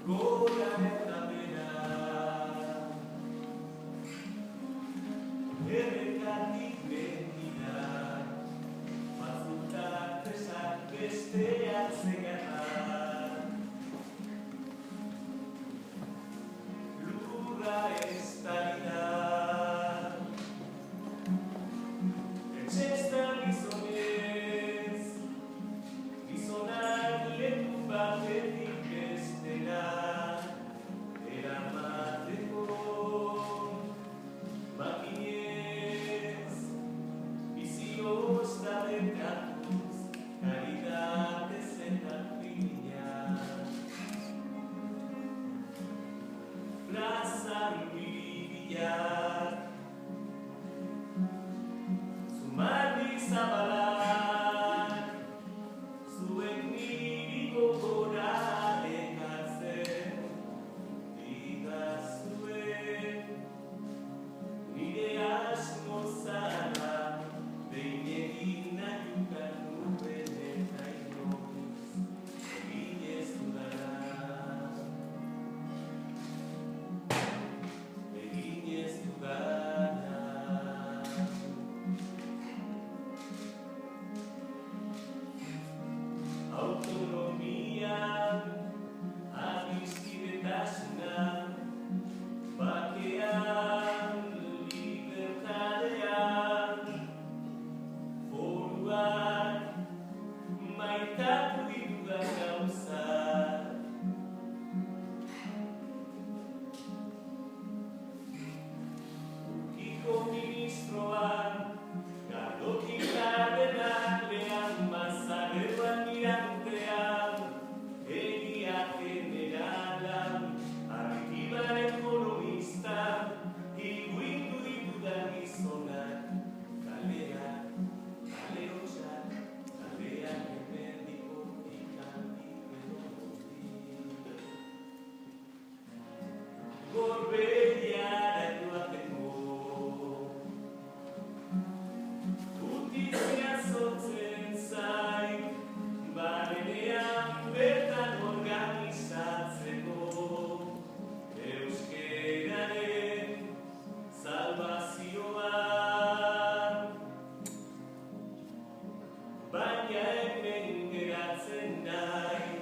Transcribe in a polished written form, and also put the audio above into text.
gora eta bera. Errekatik betira, batzutak esan besteak zegarra. Lurra ez da etxezta gizonez, gizonak leku batetik bestera eramateko makinez, bizioz da berkatuz, karidate zenak bina. Plazan bibiak, zumardi zabalak, zuen niri gogora ekartzen, digazue, nire asmo zara, behin egin nahi ukan nuen eta inoiz, egin ez dudara. Egin ez dudana. Autonomian, adiskidetasunan, bakean, libertadean, foruak, maitatu ditudan gauzak. Urkiko ministroan, gardoki gardenak lehan, mazareruan mirantean, egia generalan, arrikiban ekonomistan, higuindu ditudan gizonak, kaleak, kale hotxak, kaleak emendikotik handik edotik. Gorbeiara joateko, gutizia zotzen zait, barenean bertan organizatzeko, euskeraren salvazioan, baina hemen geratzen nahi.